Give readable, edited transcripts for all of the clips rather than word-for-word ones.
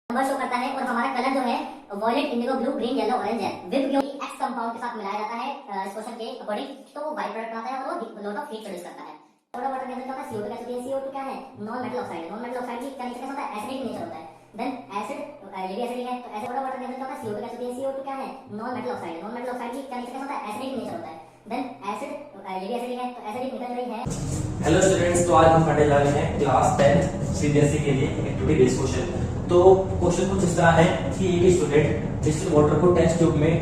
Number show करता है और हमारा कलर जो है violet, indigo, blue, green, yellow, orange है। विद एक्स कंपाउंड के साथ मिलाया जाता है इस क्वेश्चन के अकॉर्डिंग, तो वो बाई प्रोडक्ट बनाता है और वो लॉट ऑफ हीट प्रोड्यूस करता है। सोडा वाटर के अंदर क्या होता है, CO2 गैस होती है। CO2 क्या है, नॉन मेटल ऑक्साइड है। नॉन मेटल ऑक्साइड की क्या नेचर कैसा होता है, एसिडिक नेचर होता है। देन एसिड, ये भी एसिडिक है, तो ऐसे सोडा वाटर के अंदर क्या होता है, CO2 गैस होती है। CO2 क्या है, नॉन मेटल ऑक्साइड है। नॉन मेटल ऑक्साइड की क्या नेचर कैसा होता है, एसिडिक नेचर होता है। देन एसिड, ये भी एसिडिक है, तो एसिडिक निकल रही है। हेलो स्टूडेंट्स, तो आज हम पढ़ने जा रहे हैं क्लास 10 सीबीएसई के लिए एक्टिविटी बेस्ड क्वेश्चन। तो क्वेश्चन कुछ इस तरह है कि एक स्टूडेंट डिस्टिल वाटर को टेस्ट ट्यूब में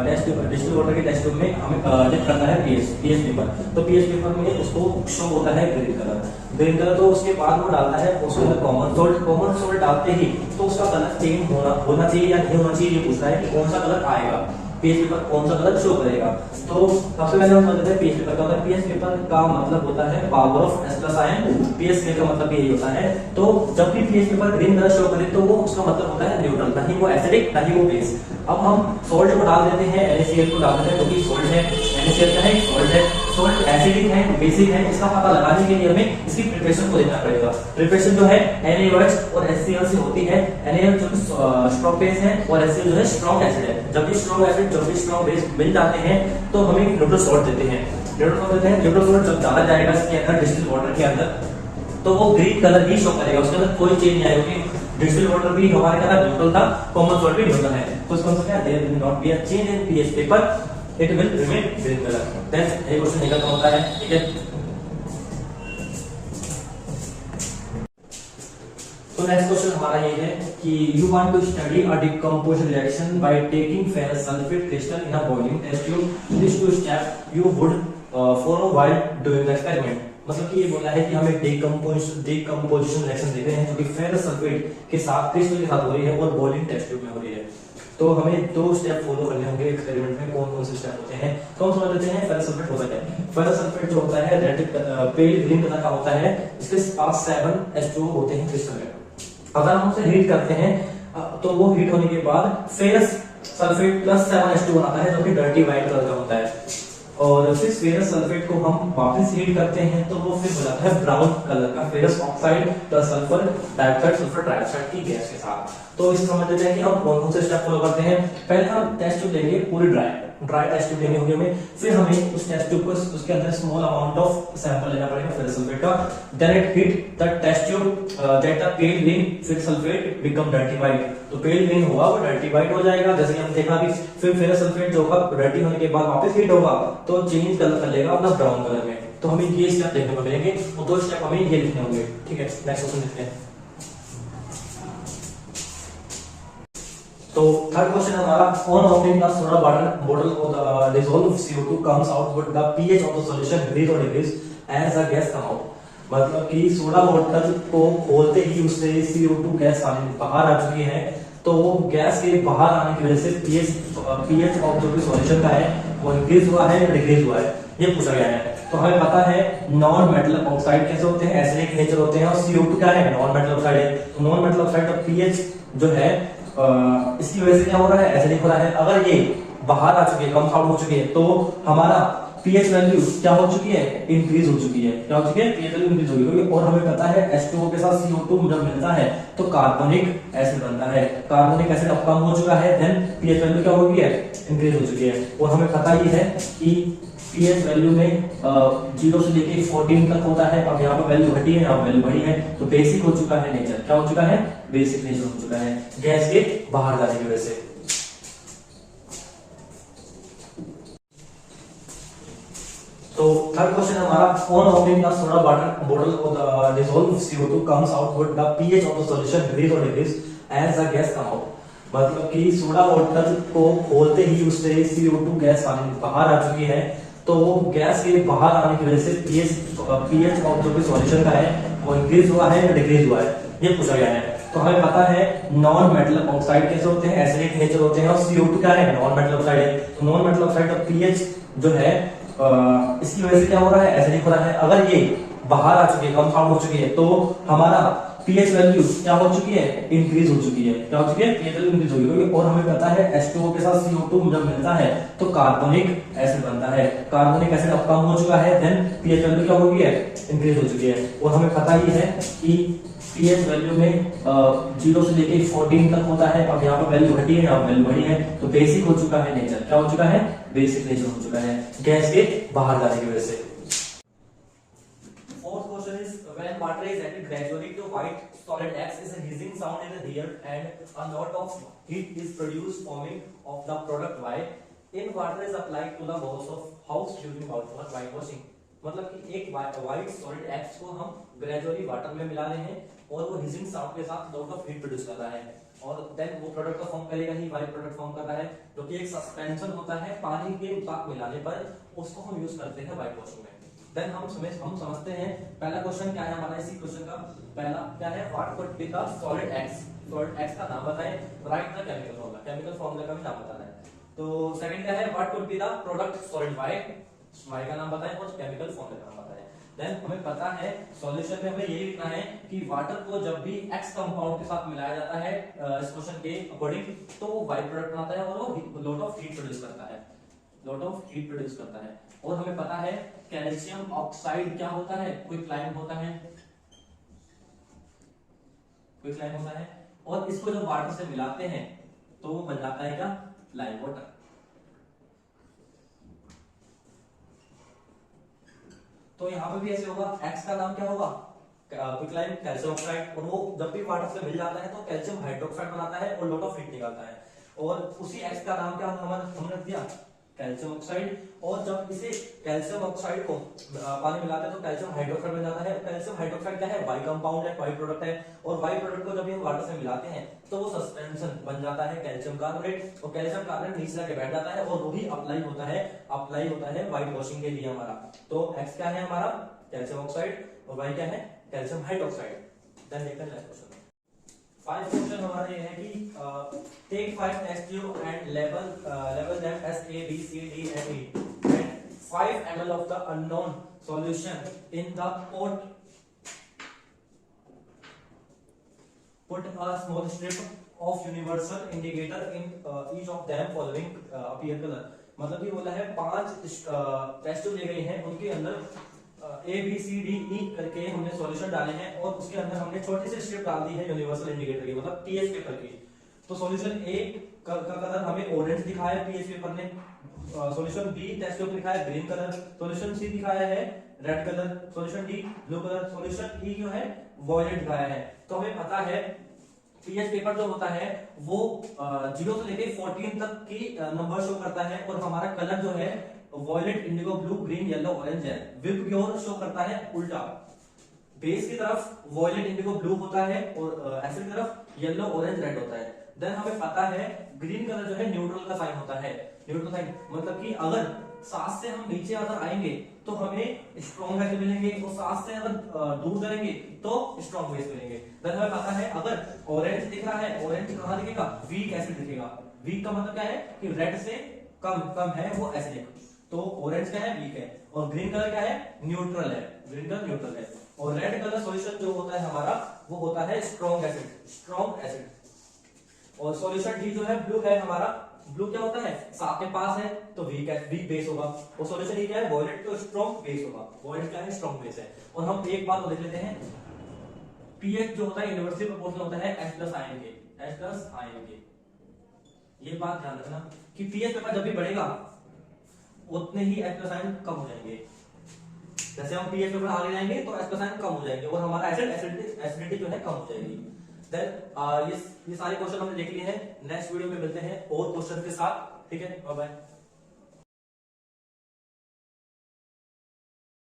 डिस्टिल वाटर के टेस्ट ट्यूब में हमें लिख करना है पीएच पेपर। तो पीएच पेपर में उसको शो होता है ग्रीन कलर। तो उसके बाद वो डालता है उसके अंदर कॉमन सोल्ट डालते ही तो उसका कलर चेंज होना चाहिए या नहीं होना चाहिए, ये पूछ रहा है कि कौन सा कलर आएगा, पीएच पेपर कौन सा कलर शो करेगा। तो सबसे पहले हम समझते हैं पीएच पेपर का मतलब। पीएच पेपर का मतलब होता है power of S+ ion. PH का मतलब यही होता है। तो जब भी pH paper green colour show करे तो वो उसका मतलब होता है न्यूट्रल, नहीं वो एसिडिक नहीं वो बेस। अब हम सोल्ट को डाल देते हैं, NaCl को डाल देते हैं, क्योंकि सोल्ट है, NaCl का है सोल्ट है। सोल्ट एसिडिक है बेसिक है, इसका पता लगाने के लिए हमें इसकी प्रिपरेशन को देखना पड़ेगा। प्रिपरेशन जो है NaOH और HCl से होती है। NaOH जो स्ट्रॉन्ग बेस है और HCl जो है स्ट्रॉन्ग एसिड है। जब भी स्ट्रॉन्ग एसिड जब भी स्ट्रॉन्ग बेस मिल जाते हैं तो हमें न्यूट्रल सॉल्ट देते हैं। न्यूट्रल सॉल्ट जब डाला जाएगा इसके अंदर डिस्टिल वाटर के अंदर तो वो ग्रीन कलर ही शो करेगा, उसके अंदर कोई चेंज नहीं आएगा, क्योंकि डिस्टिल वाटर भी हमारे क्या था, न्यूट्रल था, कॉमन सॉल्ट भी न्यूट्रल है। तो इसका मतलब क्या है, there will not be a change in pH paper, it will remain green colour. Then ये क्वेश्चन निकलता होता है, ठीक है। तो नेक्स्ट क्वेश्चन हमारा ये है कि you want to study a decomposition reaction by taking ferrous sulphate crystal in a boiling test tube. This two step you would follow while doing the experiment. मतलब कि ये बोला है कि हमें डिकम्पोजिशन रिएक्शन देख रहे हैं जो कि फेरस सल्फेट के साथ क्रिस्टल के साथ हो रही है और बॉइलिंग टेस्ट ट्यूब में हो रही है। तो हमें दो स्टेप फॉलो करने होंगे एक्सपेरिमेंट में। कौन कौन से स्टेप होते हैं तो हम समझ लेते हैं। फेरस सल्फेट होता है, फेरस सल्फेट जो होता है रेड पेल ग्रीन कलर का होता है। इसके पास 7H2O होते हैं क्रिस्टल में। अगर हम उसे हीट करते हैं तो वो हीट होने के बाद फेरस सल्फेट प्लस 7H2 बनाता है जो कि डर्टी व्हाइट कलर का होता है। और फिर फेरस सल्फेट को हम वापस हीट करते हैं तो वो फिर हो जाता है ब्राउन कलर का ferrous oxide plus sulphur dioxide sulphur trioxide की गैस के साथ। तो इस समझ लेते हैं कि हम कौन कौन से स्टेप फॉलो करते हैं। पहले हम टेस्ट ट्यूब लेंगे पूरी ड्राई टेस्ट ट्यूब लेनी होगी हमें। फिर हमें उस टेस्ट ट्यूब को उसके अंदर स्मॉल अमाउंट ऑफ सैंपल लेना पड़ेगा फेरस सल्फेट का। Then it heat the test tube that the pale green फिर सल्फेट बिकम डर्टी व्हाइट। तो पेल ग्रीन होगा वो डर्टी व्हाइट हो जाएगा, जैसे कि हम देखा कि फिर फेरस सल्फेट जो होगा डर्टी होने के बाद वापस हीट होगा तो चेंज कलर कर लेगा अपना ब्राउन कलर में। तो हमें ये स्टेप देखने को मिलेंगे और दो स्टेप हमें ये लिखने होंगे, ठीक है। नेक्स्ट क्वेश्चन देखते हैं। तो थर्ड क्वेश्चन हमारा, on opening the soda water bottle of the dissolved CO2 comes out but the pH of the solution decrease और decrease as a gas come out. मतलब कि सोडा बॉटल को खोलते ही उससे CO2 गैस बाहर आ चुकी है, तो वो गैस के बाहर आने की वजह से pH ऑफ जो भी सॉल्यूशन का है वो इंक्रीज हुआ है या डिक्रीज हुआ है, ये पूछा गया है। तो हमें पता है नॉन मेटल ऑक्साइड कैसे होते हैं, एसिडिक नेचर होते हैं, और CO2 क्या है, नॉन मेटल ऑक्साइड है। तो नॉन मेटल ऑक्साइड का pH जो है इसकी वजह से क्या हो रहा है, एसिडिक हो रहा है। अगर ये बाहर आ चुकी है, कम आउट हो चुकी है, तो हमारा pH वैल्यू क्या हो चुकी है, इंक्रीज हो चुकी है। क्या हो चुकी है, pH वैल्यू इंक्रीज हो गई है। और हमें पता है H2O के साथ CO2 जब मिलता है तो कार्बोनिक एसिड बनता है। कार्बोनिक एसिड अब कम हो चुका है, देन pH वैल्यू क्या हो गई है, इंक्रीज हो चुकी है। और हमें पता ही है कि pH वैल्यू में 0 से लेके 14 तक होता है। अब यहाँ पर वैल्यू घटी है, यहाँ पर वैल्यू बढ़ी है, तो बेसिक हो चुका है नेचर। क्या हो चुका है, बेसिक नेचर हो चुका है गैस के बाहर जाने की वजह से। तो थर्ड क्वेश्चन हमारा, on opening the soda water bottle of the dissolved CO2 comes out but the pH of the solution decrease और decrease as a gas come out. मतलब कि सोडा वाटर को खोलते ही उससे CO2 गैस बाहर आ चुकी है, तो वो गैस के बाहर आने की वजह से pH ऑफ जो भी सॉल्यूशन का है वो इंक्रीज हुआ है या डिक्रीज हुआ है, ये पूछा गया है। तो हमें पता है नॉन मेटल ऑक्साइड कैसे होते हैं, एसिडिक नेचर होते हैं, और CO2 क्या है, नॉन मेटल ऑक्साइड है। तो नॉन मेटल ऑक्साइड का pH जो है इसकी वजह से क्या हो रहा है, एसिडिक हो रहा है। अगर ये बाहर आ चुकी है, कम आउट हो चुकी है, तो हमारा pH वैल्यू क्या हो चुकी है, इंक्रीज हो चुकी है। क्या हो चुकी है, pH वैल्यू इंक्रीज हो गई। और हमें पता है H2O के साथ CO2 जब मिलता है तो कार्बोनिक एसिड बनता है। कार्बोनिक एसिड अब कम हो चुका है, देन pH वैल्यू क्या हो गई है, इंक्रीज हो चुकी है। और हमें पता ही है कि pH वैल्यू में 0 से लेके 14 तक होता है। अब यहाँ पर वैल्यू घटी है, यहाँ वैल्यू बढ़ी है, तो बेसिक हो चुका है नेचर। क्या हो चुका है? बेसिक नेचर हो चुका है गैस के बाहर जाने की वजह से। Fourth question is when water is added gradually to white solid X is a hissing sound in the air and a lot of heat is produced forming of the product Y. In water is applied to the walls of house during whitewashing. मतलब कि एक white solid x को हम gradually water में मिला रहे हैं और वो हिजिंग साउंड के साथ लॉट ऑफ हीट प्रोड्यूस कर रहा है और देन वो प्रोडक्ट का फॉर्म करेगा ही व्हाइट प्रोडक्ट फॉर्म कर रहा है जो कि एक सस्पेंशन होता है पानी के साथ मिलाने पर, उसको हम यूज करते हैं व्हाइट वॉशिंग में। देन हम समझते हैं पहला क्वेश्चन क्या है हमारा। इसी क्वेश्चन का पहला क्या है, what could be the solid X. Solid X का नाम बताएं, write the chemical formula, chemical formula का भी नाम बताना है। तो सेकंड क्या है, what could be the product solid Y का नाम बताएं और केमिकल फॉर्मूला का नाम बताएं। देन हमें पता है सॉल्यूशन में हमें ये लिखना है कि वाटर को जब भी एक्स कंपाउंड के साथ मिलाया जाता है इस क्वेश्चन के अकॉर्डिंग तो वो वाई प्रोडक्ट बनाता है और वो लॉट ऑफ हीट प्रोड्यूस करता है, लॉट ऑफ हीट प्रोड्यूस करता है। और हमें पता है कैल्शियम ऑक्साइड क्या होता है, क्विकलाइम होता है, क्विकलाइम होता है। और इसको जब वाटर से मिलाते हैं तो वो बन जाता है क्या, लाइम वाटर। तो यहाँ पे भी ऐसे होगा, एक्स का नाम क्या होगा, क्विकलाइम कैल्शियम ऑक्साइड, और वो जब भी वाटर से मिल जाता है तो कैल्शियम हाइड्रोक्साइड बनाता है और लॉट ऑफ हीट निकालता है। और उसी एक्स का नाम क्या हमने रख दिया, कैल्शियम ऑक्साइड। और जब इसे कैल्शियम ऑक्साइड को पानी मिलाते हैं तो कैल्शियम हाइड्रोक्साइड बन जाता है। कैल्शियम हाइड्रोक्साइड क्या है, वाई कंपाउंड है, वाई प्रोडक्ट है। और वाई प्रोडक्ट को जब हम वाटर से मिलाते हैं तो वो सस्पेंशन बन जाता है कैल्शियम कार्बोनेट, और कैल्शियम कार्बोनेट नीचे जाके बैठ जाता है और वही अप्लाई होता है व्हाइट वॉशिंग के लिए हमारा। तो एक्स क्या है हमारा, कैल्शियम ऑक्साइड, और वाई क्या है, कैल्शियम हाइड्रोक्साइड। देन देखते हैं नेक्स्ट क्वेश्चन। 5 क्वेश्चन हमारा ये है कि टेक 5 टेस्ट ट्यूब एंड लेवल them as A B C D and E and 5 ml of the unknown solution in the pot. Put a small strip of universal indicator in each of them following appear color. मतलब ये बोला है 5 test tube ले गए हैं, उनके अंदर ए B C D E करके हमने सॉल्यूशन डाले हैं और उसके अंदर हमने छोटी सी स्ट्रिप डाल दी है यूनिवर्सल इंडिकेटर की, मतलब पीएच पेपर की। तो सॉल्यूशन ए का कलर हमें ऑरेंज दिखाया है पीएच पेपर ने, सॉल्यूशन बी टेस्ट ट्यूब लिखा है ग्रीन कलर, सॉल्यूशन सी दिखाया है red colour, solution D blue colour, solution E जो है वॉयलेट दिखाया है। तो हमें पता है पीएच पेपर जो होता है वो 0 से लेके 14 तक की नंबर शो करता है और हमारा कलर जो है violet, indigo, blue, green, yellow, orange है। विप क्योर शो करता है उल्टा, बेस की तरफ वॉयलेट, इंडिगो, ब्लू होता है और एसिड की तरफ येलो, ऑरेंज, रेड होता है। देन हमें पता है ग्रीन कलर जो है न्यूट्रल का साइन होता है, न्यूट्रल साइन मतलब कि अगर 7 से हम नीचे अगर आएंगे तो हमें स्ट्रॉन्ग एसिड मिलेंगे और 7 से अगर दूर जाएंगे तो स्ट्रॉन्ग बेस मिलेंगे। देन हमें पता है अगर ऑरेंज दिख रहा है, ऑरेंज कहां दिखेगा, वीक एसिड दिखेगा। वीक का मतलब क्या है कि रेड से कम है वो एसिडिक, तो ऑरेंज क्या है, वीक है। और ग्रीन कलर क्या है, न्यूट्रल है, ग्रीन कलर न्यूट्रल है। और रेड कलर सॉल्यूशन जो होता है हमारा वो होता है स्ट्रॉन्ग एसिड, स्ट्रॉन्ग एसिड। और सॉल्यूशन डी जो है ब्लू है हमारा, ब्लू क्या होता है, साफ के पास है तो वीक है, वीक बेस होगा। और सॉल्यूशन ई क्या है, वॉयलेट, तो स्ट्रॉन्ग बेस होगा। वॉयलेट क्या है, स्ट्रॉन्ग बेस है। और हम एक बात देख लेते हैं, पीएच जो होता है यूनिवर्सल प्रोपोर्शनल होता है H+ आयन के, H+ आयन के। ये बात ध्यान रखना कि पीएच पेपर जब भी बढ़ेगा उतने ही H+ आयन कम हो जाएंगे। जैसे हम पीएच पेपर आगे जाएंगे तो H+ आयन कम हो जाएंगे और हमारा एसिडिटी जो है कम हो जाएगी। देन ये सारे क्वेश्चन हमने देख लिए हैं। नेक्स्ट वीडियो में मिलते हैं और क्वेश्चन के साथ, ठीक है, बाय बाय।